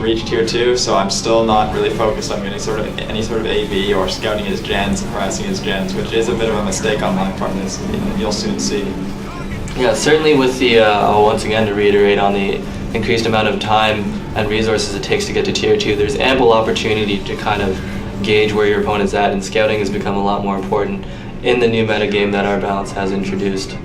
reach Tier 2, so I'm still not really focused on getting any sort of AV or scouting his gens and harassing his gens, which is a bit of a mistake on my part, as you'll soon see. Yeah, certainly with the, once again to reiterate on the increased amount of time and resources it takes to get to Tier 2, there's ample opportunity to kind of gauge where your opponent's at, and scouting has become a lot more important in the new metagame that our balance has introduced.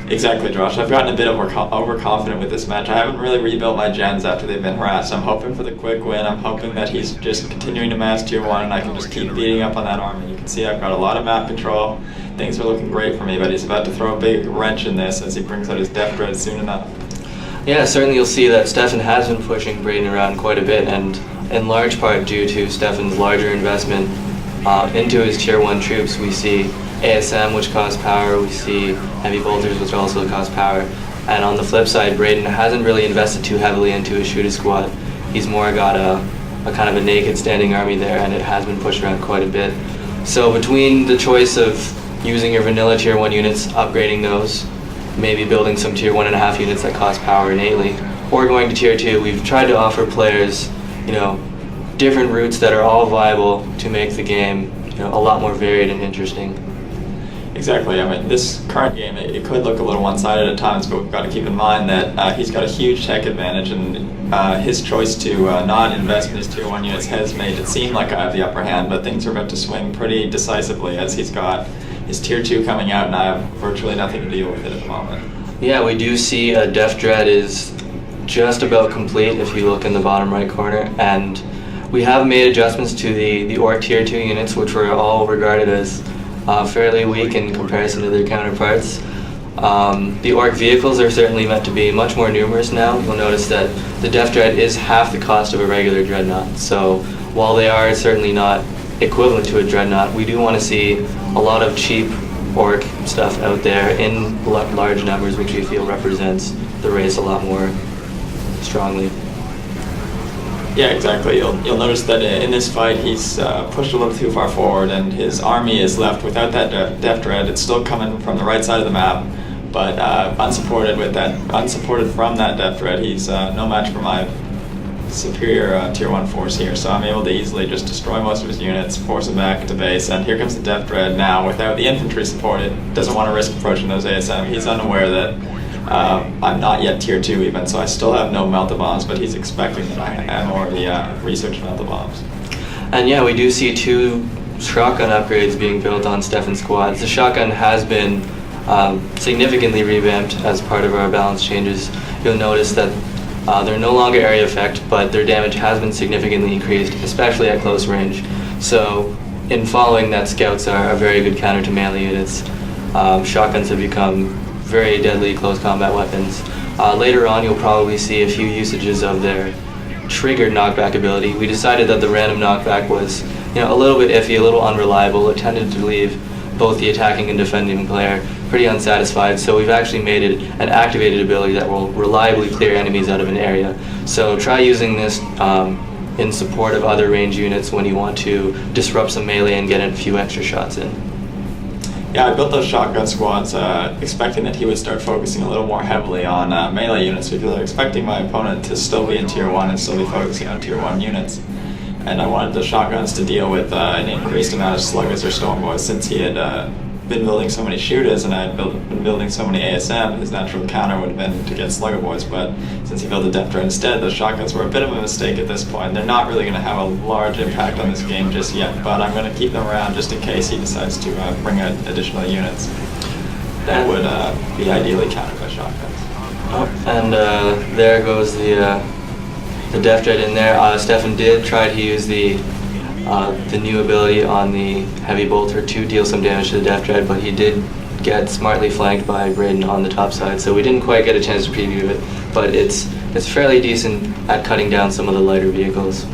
Exactly, Josh. I've gotten a bit overconfident with this match. I haven't really rebuilt my gens after they've been harassed. I'm hoping for the quick win. I'm hoping that he's just continuing to mass Tier 1 and I can just keep beating up on that army. You can see I've got a lot of map control. Things are looking great for me, but he's about to throw a big wrench in this as he brings out his Death Dread soon enough. Yeah, certainly you'll see that Stefan has been pushing Braden around quite a bit, and in large part due to Stefan's larger investment into his Tier 1 troops. We see ASM, which costs power, we see heavy bolters, which also cost power, and on the flip side, Braden hasn't really invested too heavily into his shooter squad. He's more got a kind of a naked standing army there, and it has been pushed around quite a bit. So between the choice of using your vanilla Tier 1 units, upgrading those, maybe building some Tier 1.5 units that cost power innately, or going to Tier 2, we've tried to offer players, different routes that are all viable to make the game, a lot more varied and interesting. Exactly. I mean, this current game, it could look a little one-sided at times, but we've got to keep in mind that he's got a huge tech advantage, and his choice to not invest in his Tier 1 units has made it seem like I have the upper hand, but things are about to swing pretty decisively as he's got his Tier 2 coming out, and I have virtually nothing to deal with it at the moment. Yeah, we do see Death Dread is just about complete if you look in the bottom right corner, and we have made adjustments to the Orc Tier 2 units, which were all regarded as fairly weak in comparison to their counterparts. The Orc vehicles are certainly meant to be much more numerous now. You'll notice that the Death Dread is half the cost of a regular Dreadnought, so while they are certainly not equivalent to a Dreadnought, we do want to see a lot of cheap Orc stuff out there in large numbers, which we feel represents the race a lot more strongly. Yeah, exactly. You'll notice that in this fight he's pushed a little too far forward, and his army is left without that Death Dread. It's still coming from the right side of the map, but unsupported from that Death Dread, he's no match for my superior Tier 1 force here. So I'm able to easily just destroy most of his units, force him back to base, and here comes the Death Dread now without the infantry support. It doesn't want to risk approaching those ASM. He's unaware that I'm not yet Tier 2 even, so I still have no melta bombs, but he's expecting that I am already researched melta bombs. And yeah, we do see 2 shotgun upgrades being built on Stefan's squads. The shotgun has been significantly revamped as part of our balance changes. You'll notice that they're no longer area effect, but their damage has been significantly increased, especially at close range. So in following that, scouts are a very good counter to melee units. Shotguns have become very deadly close combat weapons. Later on, you'll probably see a few usages of their triggered knockback ability. We decided that the random knockback was, a little bit iffy, a little unreliable. It tended to leave both the attacking and defending player pretty unsatisfied. So we've actually made it an activated ability that will reliably clear enemies out of an area. So try using this in support of other range units when you want to disrupt some melee and get a few extra shots in. Yeah, I built those shotgun squads expecting that he would start focusing a little more heavily on melee units, because I was expecting my opponent to still be in Tier 1 and still be focusing on Tier 1 units. And I wanted the shotguns to deal with an increased amount of sluggers or stormboys, since he had been building so many shooters and I had been building so many ASM. His natural counter would have been to get slugger boys, but since he built the Death Dread instead, those shotguns were a bit of a mistake at this point. They're not really going to have a large impact on this game just yet, but I'm going to keep them around just in case he decides to bring out additional units that would be ideally countered by shotguns. Oh, and there goes the Death Dread in there. Stefan did try to use the new ability on the Heavy Bolter to deal some damage to the Death Dread, but he did get smartly flanked by Braden on the top side, so we didn't quite get a chance to preview it, but it's fairly decent at cutting down some of the lighter vehicles.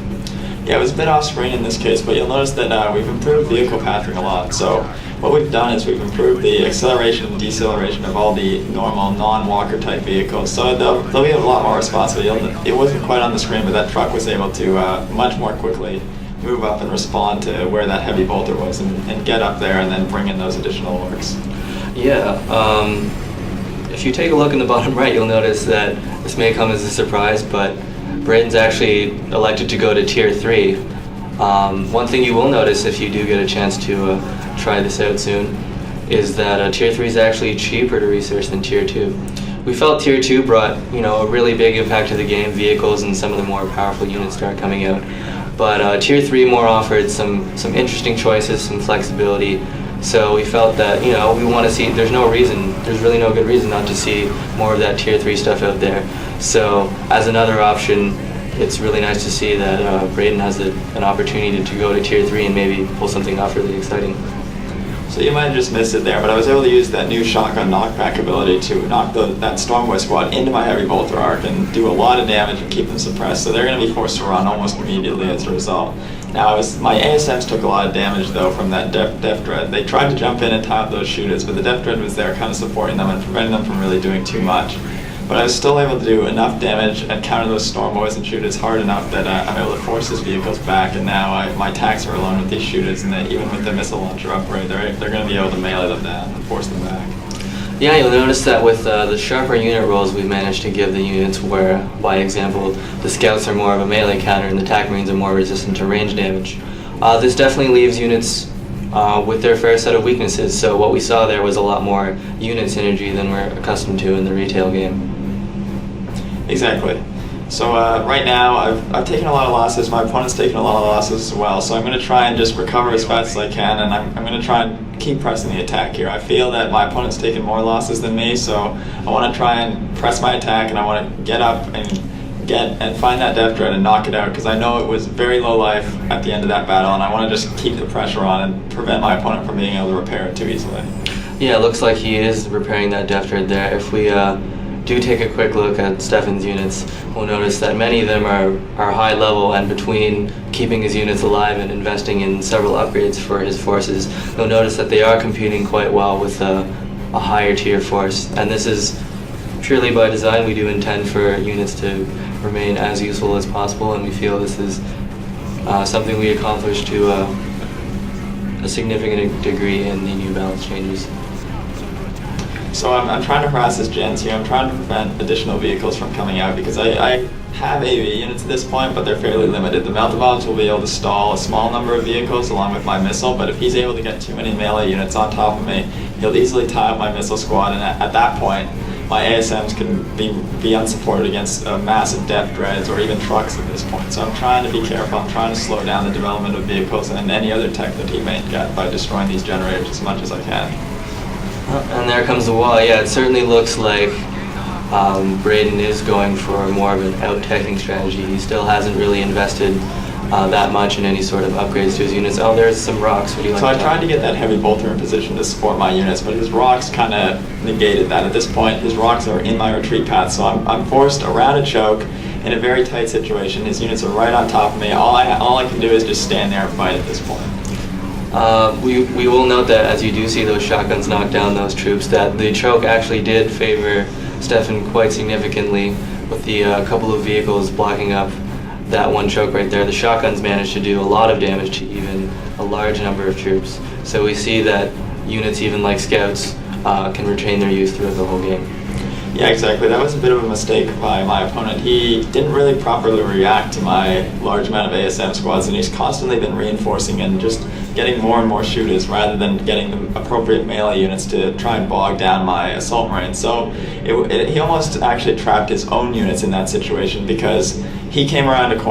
Yeah, it was a bit off-screen in this case, but you'll notice that we've improved vehicle pathing a lot. So what we've done is we've improved the acceleration and deceleration of all the normal non-walker type vehicles. So they'll be a lot more responsive. It wasn't quite on the screen, but that truck was able to much more quickly move up and respond to where that heavy bolter was and get up there and then bring in those additional orcs. Yeah, if you take a look in the bottom right, you'll notice that this may come as a surprise, but Braden's actually elected to go to Tier 3. One thing you will notice if you do get a chance to try this out soon is that Tier 3 is actually cheaper to research than Tier 2. We felt Tier 2 brought, a really big impact to the game. Vehicles and some of the more powerful units start coming out. But Tier 3 more offered some interesting choices, some flexibility. So we felt that, we want to see, there's really no good reason not to see more of that Tier 3 stuff out there. So as another option, it's really nice to see that Braden has an opportunity to go to Tier 3 and maybe pull something off really exciting. So you might have just missed it there, but I was able to use that new shotgun knockback ability to knock that Stormboy squad into my heavy bolter arc and do a lot of damage and keep them suppressed. So they're going to be forced to run almost immediately as a result. Now, my ASMs took a lot of damage though from that Def Dread. They tried to jump in and tie up those shooters, but the Def Dread was there kind of supporting them and preventing them from really doing too much. But I was still able to do enough damage and counter those Stormboys and shooters hard enough that I'm able to force his vehicles back, and now my attacks are alone with these shooters, and even with the missile launcher upgrade, they're going to be able to melee them down and force them back. Yeah, you'll notice that with the sharper unit rolls we've managed to give the units where, by example, the scouts are more of a melee counter and the attack marines are more resistant to range damage. This definitely leaves units with their fair set of weaknesses, so what we saw there was a lot more unit synergy than we're accustomed to in the retail game. Exactly. So right now, I've taken a lot of losses. My opponent's taken a lot of losses as well. So I'm going to try and just recover as fast as I can, and I'm going to try and keep pressing the attack here. I feel that my opponent's taken more losses than me, so I want to try and press my attack, and I want to get up and find that Def Dread and knock it out, because I know it was very low life at the end of that battle, and I want to just keep the pressure on and prevent my opponent from being able to repair it too easily. Yeah, it looks like he is repairing that Def Dread there. If we do take a quick look at Stefan's units, we'll notice that many of them are high level, and between keeping his units alive and investing in several upgrades for his forces, you'll notice that they are competing quite well with a higher tier force. And this is purely by design. We do intend for units to remain as useful as possible, and we feel this is something we accomplished to a significant degree in the new balance changes. So I'm trying to harass his gens here. I'm trying to prevent additional vehicles from coming out, because I have AV units at this point, but they're fairly limited. The Melta Bombs will be able to stall a small number of vehicles along with my missile, but if he's able to get too many melee units on top of me, he'll easily tie up my missile squad, and at that point, my ASMs can be unsupported against massive Def Dreads or even trucks at this point. So I'm trying to be careful. I'm trying to slow down the development of vehicles and any other tech that he may get by destroying these generators as much as I can. And there comes the wall. Yeah, it certainly looks like Braden is going for more of an out-teching strategy. He still hasn't really invested that much in any sort of upgrades to his units. Oh, there's some rocks. Would you like So I tried to get that heavy bolter in position to support my units, but his rocks kind of negated that. At this point, his rocks are in my retreat path, so I'm forced around a choke in a very tight situation. His units are right on top of me. All I can do is just stand there and fight at this point. We will note that as you do see those shotguns knock down those troops, that the choke actually did favor Stefan quite significantly, with the couple of vehicles blocking up that one choke right there. The shotguns managed to do a lot of damage to even a large number of troops. So we see that units even like scouts can retain their use throughout the whole game. Yeah, exactly. That was a bit of a mistake by my opponent. He didn't really properly react to my large amount of ASM squads, and he's constantly been reinforcing and just getting more and more shooters rather than getting the appropriate melee units to try and bog down my assault marines. So he almost actually trapped his own units in that situation, because he came around a corner